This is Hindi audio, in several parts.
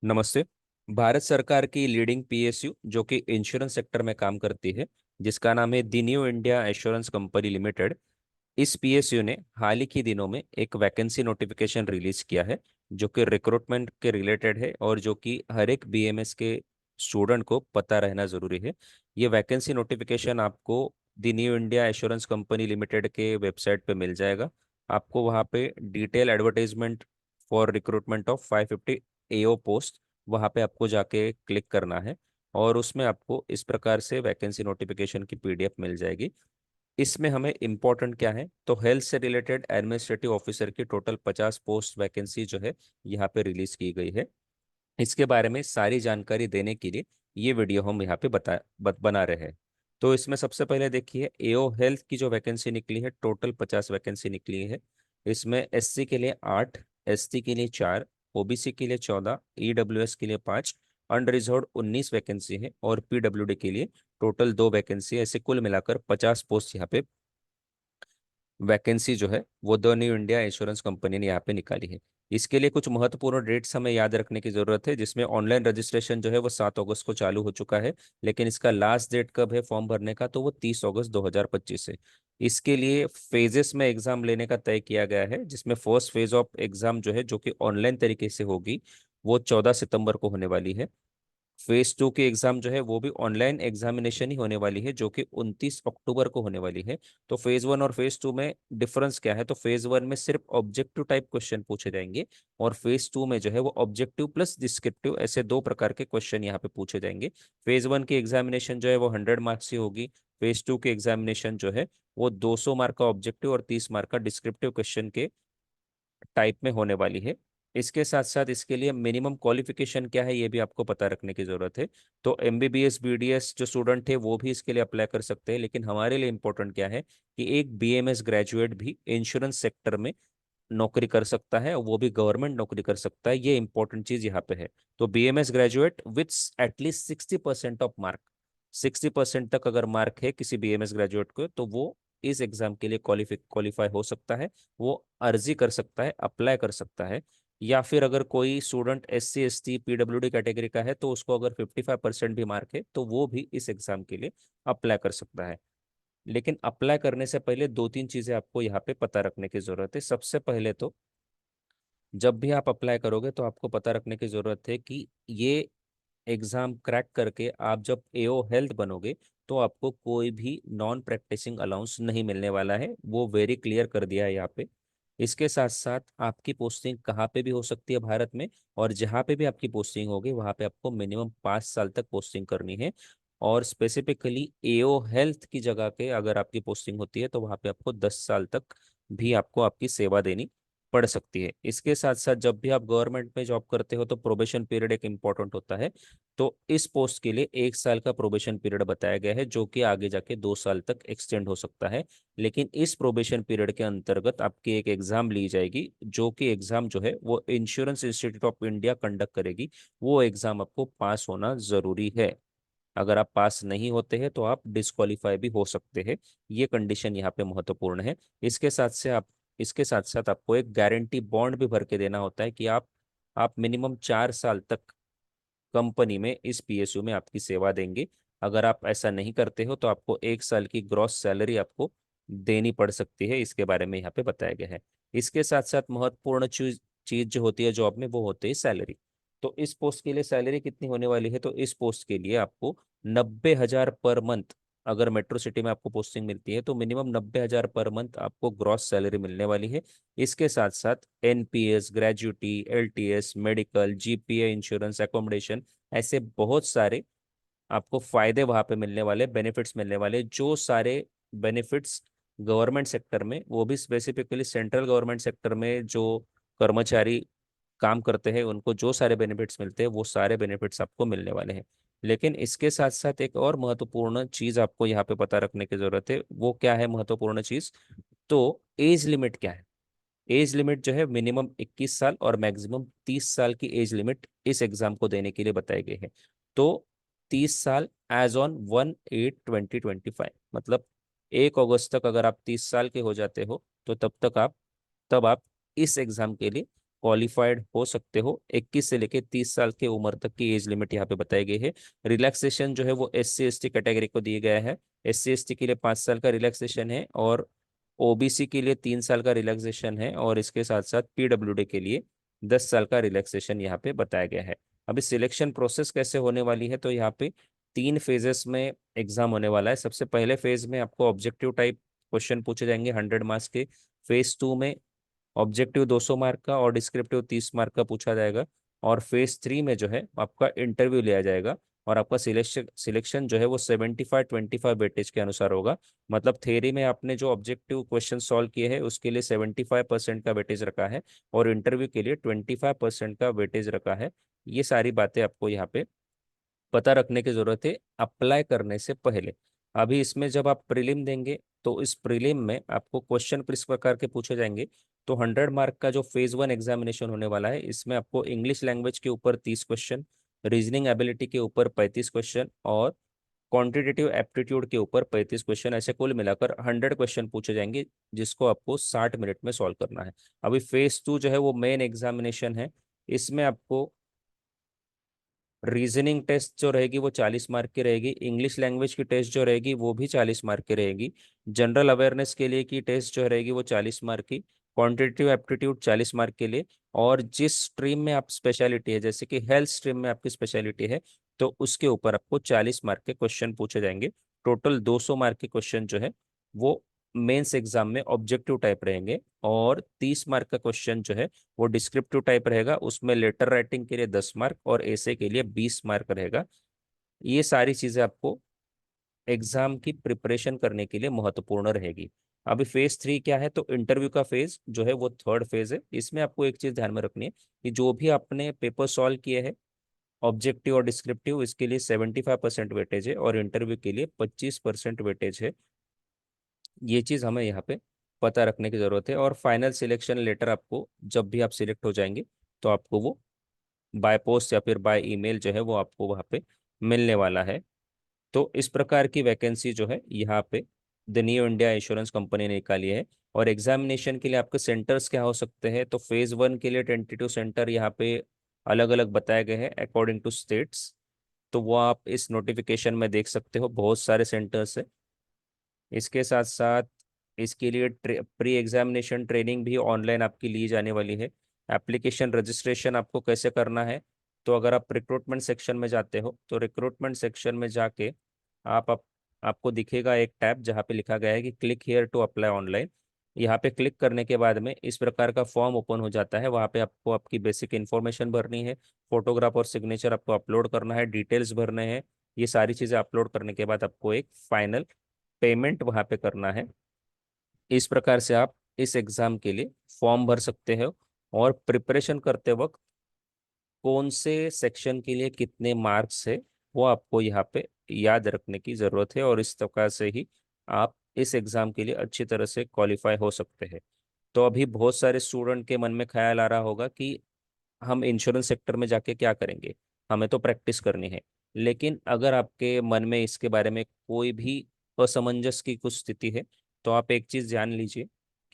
नमस्ते। भारत सरकार की लीडिंग पीएसयू जो कि इंश्योरेंस सेक्टर में काम करती है, जिसका नाम है दी new India assurance company limited. इस पीएसयू ने हाल ही के दिनों में एक वैकेंसी नोटिफिकेशन रिलीज किया है, जो कि रिक्रूटमेंट के रिलेटेड है और जो कि हर एक बीएमएस के स्टूडेंट को पता रहना जरूरी है। ये वैकेंसी नोटिफिकेशन आपको दी new India assurance company limited के वेबसाइट पे मिल जाएगा। आपको वहाँ पे detail advertisement for recruitment of 550 AO post, वहाँ पे आपको जाके क्लिक करना है और उसमें आपको इस प्रकार से वैकेंसी नोटिफिकेशन की पीडीएफ मिल जाएगी। इसमें हमें इम्पोर्टेंट क्या है, तो हेल्थ से रिलेटेड एडमिनिस्ट्रेटिव ऑफिसर की टोटल 50 पोस्ट वैकेंसी जो है यहाँ पे रिलीज की गई है। इसके बारे में सारी जानकारी देने के लिए ये वीडियो हम यहाँ पे बना रहे हैं। तो इसमें सबसे पहले देखिए, एओ हेल्थ की जो वैकेंसी निकली है, टोटल 50 वैकेंसी निकली है। इसमें एससी के लिए 8, एसटी के लिए 4, ओबीसी के लिए 14, ईडब्ल्यूएस के लिए 5, अनरिजर्व्ड 19 वैकेंसी है और पीडब्ल्यूडी के लिए टोटल 2 वैकेंसी है। ऐसे कुल मिलाकर 50 पोस्ट यहाँ पे वैकेंसी जो है वो the new India insurance company ने यहाँ पे निकाली है। इसके लिए कुछ महत्वपूर्ण डेट्स हमें याद रखने की जरूरत है, जिसमें ऑनलाइन रजिस्ट्रेशन जो है वो 7 अगस्त को चालू हो चुका है। लेकिन इसका लास्ट डेट कब है फॉर्म भरने का, तो वो 30 अगस्त 2025 है। इसके लिए फेजेस में एग्जाम लेने का तय किया गया है, जिसमें फर्स्ट फेज ऑफ एग्जाम जो है, जो कि ऑनलाइन तरीके से होगी, वो 14 सितंबर को होने वाली है। फेज 2 की एग्जाम जो है वो भी ऑनलाइन एग्जामिनेशन ही होने वाली है, जो कि 29 अक्टूबर को होने वाली है। तो फेज 1 और फेज 2 में डिफरेंस क्या है, तो फेज 1 में सिर्फ ऑब्जेक्टिव टाइप क्वेश्चन पूछे जाएंगे और फेज 2 में जो है वो ऑब्जेक्टिव प्लस डिस्क्रिप्टिव, ऐसे दो प्रकार के क्वेश्चन यहाँ पे पूछे जाएंगे। फेज 1 की एग्जामिनेशन जो है वो 100 मार्क्स की होगी। फेज 2 की एग्जामिनेशन जो है वो 200 मार्क का ऑब्जेक्टिव और 30 मार्क का डिस्क्रिप्टिव क्वेश्चन के टाइप में होने वाली है। इसके साथ साथ इसके लिए मिनिमम क्वालिफिकेशन क्या है, ये भी आपको पता रखने की जरूरत है। तो एमबीबीएस बीडीएस जो स्टूडेंट है वो भी इसके लिए अप्लाई कर सकते हैं, लेकिन हमारे लिए इंपॉर्टेंट क्या है कि एक बीएमएस ग्रेजुएट भी इंश्योरेंस सेक्टर में नौकरी कर सकता है, वो भी गवर्नमेंट नौकरी कर सकता है। ये इंपॉर्टेंट चीज यहाँ पे है। तो BMS graduate with at least 60% of mark, 60% तक अगर मार्क है किसी बीएमएस ग्रेजुएट को, तो वो इस एग्जाम के लिए क्वालिफाई हो सकता है। वो अर्जी कर सकता है, अप्लाई कर सकता है। या फिर अगर कोई student SC ST PWD category का है, तो उसको अगर 55% भी मार्क है, तो वो भी इस एग्जाम के लिए अप्लाई कर सकता है। लेकिन अप्लाई करने से पहले दो तीन चीजें आपको यहाँ पे पता रखने की जरूरत है। सबसे पहले तो जब भी आप अप्लाई करोगे तो आपको पता रखने की जरूरत है कि ये एग्जाम क्रैक करके आप जब एओ हेल्थ बनोगे, तो आपको कोई भी नॉन प्रैक्टिसिंग अलाउंस नहीं मिलने वाला है। वो वेरी क्लियर कर दिया है यहाँ पे। इसके साथ साथ आपकी पोस्टिंग कहाँ पे भी हो सकती है भारत में, और जहाँ पे भी आपकी पोस्टिंग होगी वहाँ पे आपको मिनिमम 5 साल तक पोस्टिंग करनी है। और स्पेसिफिकली एओ हेल्थ की जगह पे अगर आपकी पोस्टिंग होती है, तो वहाँ पे आपको 10 साल तक भी आपको आपकी सेवा देनी पड़ सकती है। इसके साथ साथ जब भी आप गवर्नमेंट में जॉब करते हो, तो प्रोबेशन पीरियड एक इम्पॉर्टेंट होता है। तो इस पोस्ट के लिए 1 साल का प्रोबेशन पीरियड बताया गया है, जो कि आगे जाके 2 साल तक एक्सटेंड हो सकता है। लेकिन इस प्रोबेशन पीरियड के अंतर्गत आपकी एक एग्जाम ली जाएगी, जो कि एग्जाम जो है वो insurance institute of India conduct करेगी। वो एग्जाम आपको पास होना जरूरी है। अगर आप पास नहीं होते हैं तो आप डिस्क्वालीफाई भी हो सकते हैं। ये कंडीशन यहाँ पे महत्वपूर्ण है। इसके साथ से आप इसके साथ साथ आपको एक गारंटी बॉन्ड भी भर के देना होता है कि आप मिनिमम 4 साल तक कंपनी में इस पीएसयू में आपकी सेवा देंगे। अगर आप ऐसा नहीं करते हो तो आपको 1 साल की ग्रॉस सैलरी आपको देनी पड़ सकती है। इसके बारे में यहाँ पे बताया गया है। इसके साथ साथ महत्वपूर्ण चीज चीज जो होती है जॉब में, वो होती है सैलरी। तो इस पोस्ट के लिए सैलरी कितनी होने वाली है, तो इस पोस्ट के लिए आपको 90,000 पर मंथ, अगर मेट्रो सिटी में आपको पोस्टिंग मिलती है तो मिनिमम 90,000 पर मंथ आपको ग्रॉस सैलरी मिलने वाली है। इसके साथ साथ NPS, gratuity, LTS, medical, GPA, insurance, accommodation, ऐसे बहुत सारे आपको फायदे वहां पे मिलने वाले, बेनिफिट्स मिलने वाले। जो सारे बेनिफिट्स गवर्नमेंट सेक्टर में, वो भी स्पेसिफिकली सेंट्रल गवर्नमेंट सेक्टर में जो कर्मचारी काम करते हैं, उनको जो सारे बेनिफिट्स मिलते हैं वो सारे बेनिफिट्स आपको मिलने वाले हैं। लेकिन इसके साथ साथ एक और महत्वपूर्ण चीज आपको यहाँ पे पता रखने की जरूरत है। वो क्या है महत्वपूर्ण चीज, तो एज लिमिट क्या है। एज लिमिट जो है मिनिमम 21 साल और मैक्सिमम 30 साल की एज लिमिट इस एग्जाम को देने के लिए बताई गई है। तो 30 साल एज ऑन 1/8/2025, मतलब 1 अगस्त तक अगर आप 30 साल के हो जाते हो, तो तब आप इस एग्जाम के लिए क्वालिफाइड हो सकते हो। 21 से लेके 30 साल के उम्र तक की एज लिमिट यहाँ पे बताई गई है। रिलैक्सेशन जो है वो SC ST कैटेगरी को दिया गया है। SC ST के लिए 5 साल का रिलैक्सेशन है, और OBC के लिए 3 साल का रिलैक्सेशन है, और इसके साथ साथ PWD के लिए 10 साल का रिलैक्सेशन यहाँ पे बताया गया है। अभी सिलेक्शन प्रोसेस कैसे होने वाली है, तो यहाँ पे 3 फेजेस में एग्जाम होने वाला है। सबसे पहले फेज में आपको ऑब्जेक्टिव टाइप क्वेश्चन पूछे जाएंगे 100 मार्क्स के। फेज 2 में ऑब्जेक्टिव 200 मार्क का और डिस्क्रिप्टिव 30 मार्क का पूछा जाएगा। और फेज 3 में जो है आपका इंटरव्यू लिया जाएगा, और आपका सिलेक्शन सिलेक्शन जो है वो 75-25 वेटेज के अनुसार होगा। मतलब थ्योरी में आपने जो ऑब्जेक्टिव क्वेश्चन सॉल्व किए हैं उसके लिए 75% का वेटेज रखा है, और इंटरव्यू के लिए 25% का वेटेज रखा है। ये सारी बातें आपको यहाँ पे पता रखने की जरूरत है अप्लाई करने से पहले। अभी इसमें जब आप प्रीलिम देंगे तो इस प्रीलिम में आपको क्वेश्चन किस प्रकार के पूछे जाएंगे। तो 100 मार्क का जो फेज 1 एग्जामिनेशन होने वाला है, इसमें आपको इंग्लिश लैंग्वेज के ऊपर 30 क्वेश्चन, रीजनिंग एबिलिटी के ऊपर 35 क्वेश्चन, और क्वांटिटेटिव एप्टीट्यूड के ऊपर 35 क्वेश्चन, ऐसे कुल मिलाकर 100 क्वेश्चन पूछे जाएंगे, जिसको आपको 60 मिनट में सॉल्व करना है। अभी फेज 2 जो है वो मेन एग्जामिनेशन है। इसमें आपको रीजनिंग टेस्ट जो रहेगी वो 40 मार्क की रहेगी। इंग्लिश लैंग्वेज की टेस्ट जो रहेगी वो भी 40 मार्क की रहेगी। जनरल अवेयरनेस के लिए की टेस्ट जो रहेगी वो 40 मार्क की। क्वांटिटेटिव एप्टीट्यूड 40 मार्क के लिए। और जिस स्ट्रीम में आप स्पेशलिटी है, जैसे कि हेल्थ स्ट्रीम में आपकी स्पेशलिटी है, तो उसके ऊपर आपको 40 मार्क के क्वेश्चन पूछे जाएंगे। टोटल 200 मार्क के क्वेश्चन जो है वो मेंस एग्जाम में ऑब्जेक्टिव टाइप रहेंगे, और 30 मार्क का क्वेश्चन जो है वो डिस्क्रिप्टिव टाइप रहेगा। उसमें लेटर राइटिंग के लिए 10 मार्क और ऐसे के लिए 20 मार्क रहेगा। ये सारी चीजें आपको एग्जाम की प्रिपरेशन करने के लिए महत्वपूर्ण रहेगी। अभी फेज 3 क्या है, तो इंटरव्यू का फेज जो है वो थर्ड फेज है। इसमें आपको एक चीज ध्यान में रखनी है कि जो भी आपने पेपर सॉल्व किए हैं, ऑब्जेक्टिव और डिस्क्रिप्टिव, इसके लिए 75% वेटेज है, और इंटरव्यू के लिए 25% वेटेज है। ये चीज हमें यहाँ पे पता रखने की जरूरत है। और फाइनल सिलेक्शन लेटर आपको जब भी आप सिलेक्ट हो जाएंगे, तो आपको वो बाय पोस्ट या फिर बाय ईमेल जो है वो आपको वहाँ पे मिलने वाला है। तो इस प्रकार की वैकेंसी जो है यहाँ पे the new India insurance company ने निकाली है। और एग्जामिनेशन के लिए आपके सेंटर्स क्या हो सकते हैं, तो फेज 1 के लिए 22 सेंटर यहाँ पे अलग अलग बताए गए हैं अकॉर्डिंग टू स्टेट्स। तो वो आप इस नोटिफिकेशन में देख सकते हो, बहुत सारे सेंटर्स है। इसके साथ साथ इसके लिए प्री एग्जामिनेशन ट्रेनिंग भी ऑनलाइन आपकी ली जाने वाली है। एप्लीकेशन रजिस्ट्रेशन आपको कैसे करना है, तो अगर आप रिक्रूटमेंट सेक्शन में जाते हो, तो रिक्रूटमेंट सेक्शन में जाके आपको दिखेगा एक टैब जहाँ पे लिखा गया है कि click here to apply online. यहाँ पे क्लिक करने के बाद में इस प्रकार का फॉर्म ओपन हो जाता है। वहाँ पे आपको आपकी बेसिक इन्फॉर्मेशन भरनी है, फोटोग्राफ और सिग्नेचर आपको अपलोड करना है, डिटेल्स भरने हैं। ये सारी चीज़ें अपलोड करने के बाद आपको एक फाइनल पेमेंट वहां पे करना है। इस प्रकार से आप इस एग्जाम के लिए फॉर्म भर सकते हो। और प्रिपरेशन करते वक्त कौन से सेक्शन के लिए कितने मार्क्स है, वो आपको यहाँ पे याद रखने की जरूरत है, और इस प्रकार से ही आप इस एग्जाम के लिए अच्छी तरह से क्वालिफाई हो सकते हैं। तो अभी बहुत सारे स्टूडेंट के मन में ख्याल आ रहा होगा कि हम इंश्योरेंस सेक्टर में जाके क्या करेंगे, हमें तो प्रैक्टिस करनी है। लेकिन अगर आपके मन में इसके बारे में कोई भी असमंजस की कुछ स्थिति है, तो आप एक चीज़ जान लीजिए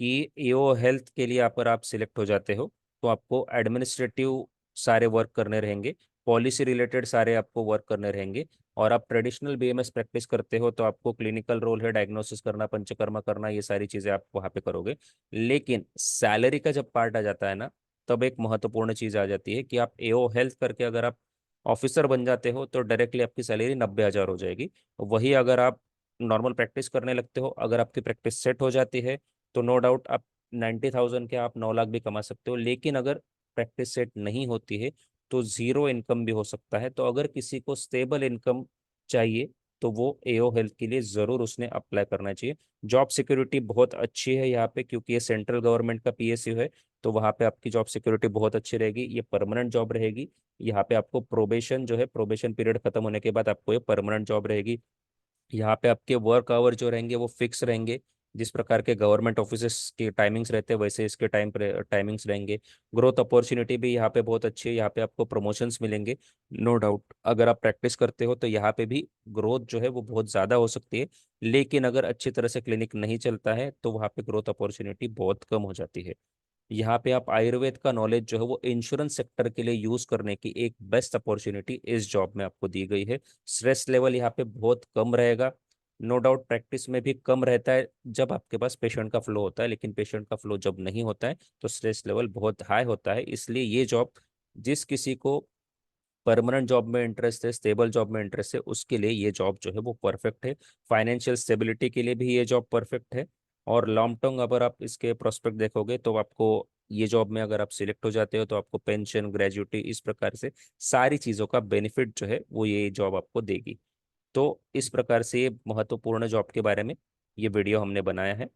कि एओ हेल्थ के लिए अगर आप सिलेक्ट हो जाते हो, तो आपको एडमिनिस्ट्रेटिव सारे वर्क करने रहेंगे, पॉलिसी रिलेटेड सारे आपको वर्क करने रहेंगे। और आप ट्रेडिशनल BMS प्रैक्टिस करते हो, तो आपको क्लिनिकल रोल है, डायग्नोसिस करना, पंचकर्मा करना, ये सारी चीज़ें आप वहाँ पे करोगे। लेकिन सैलरी का जब पार्ट आ जाता है ना, तब एक महत्वपूर्ण चीज आ जाती है कि आप एओ हेल्थ करके अगर आप ऑफिसर बन जाते हो, तो डायरेक्टली आपकी सैलरी 90,000 हो जाएगी। वही अगर आप नॉर्मल प्रैक्टिस करने लगते हो, अगर आपकी प्रैक्टिस सेट हो जाती है, तो नो डाउट आप 90,000 के आप 9 लाख भी कमा सकते हो। लेकिन अगर प्रैक्टिस सेट नहीं होती है, तो जीरो इनकम भी हो सकता है। तो अगर किसी को स्टेबल इनकम चाहिए, तो वो एओ हेल्थ के लिए जरूर उसने अप्लाई करना चाहिए। जॉब सिक्योरिटी बहुत अच्छी है यहाँ पे, क्योंकि ये सेंट्रल गवर्नमेंट का PSU है। तो वहाँ पे आपकी जॉब सिक्योरिटी बहुत अच्छी रहेगी, ये परमानेंट जॉब रहेगी। यहाँ पे आपको प्रोबेशन जो है, प्रोबेशन पीरियड खत्म होने के बाद आपको ये परमानेंट जॉब रहेगी। यहाँ पे आपके वर्क आवर जो रहेंगे वो फिक्स रहेंगे। जिस प्रकार के गवर्नमेंट ऑफिसेस के टाइमिंग्स रहते हैं, वैसे इसके टाइमिंग्स रहेंगे। ग्रोथ अपॉर्चुनिटी भी यहाँ पे बहुत अच्छी है, यहाँ पे आपको प्रमोशंस मिलेंगे। नो डाउट अगर आप प्रैक्टिस करते हो, तो यहाँ पे भी ग्रोथ जो है वो बहुत ज़्यादा हो सकती है। लेकिन अगर अच्छी तरह से क्लिनिक नहीं चलता है, तो वहाँ पे ग्रोथ अपॉर्चुनिटी बहुत कम हो जाती है। यहाँ पे आप आयुर्वेद का नॉलेज जो है वो इंश्योरेंस सेक्टर के लिए यूज करने की एक बेस्ट अपॉर्चुनिटी इस जॉब में आपको दी गई है। स्ट्रेस लेवल यहाँ पे बहुत कम रहेगा। नो डाउट प्रैक्टिस में भी कम रहता है जब आपके पास पेशेंट का फ्लो होता है, लेकिन पेशेंट का फ्लो जब नहीं होता है तो स्ट्रेस लेवल बहुत हाई होता है। इसलिए ये जॉब जिस किसी को परमानेंट जॉब में इंटरेस्ट है, स्टेबल जॉब में इंटरेस्ट है, उसके लिए ये जॉब जो है वो परफेक्ट है। फाइनेंशियल स्टेबिलिटी के लिए भी ये जॉब परफेक्ट है। और लॉन्ग टर्म अगर आप इसके प्रोस्पेक्ट देखोगे तो आपको ये जॉब में अगर आप सिलेक्ट हो जाते हो तो आपको पेंशन, ग्रेजुटी, इस प्रकार से सारी चीज़ों का बेनिफिट जो है वो ये जॉब आपको देगी। तो इस प्रकार से ये महत्वपूर्ण जॉब के बारे में ये वीडियो हमने बनाया है।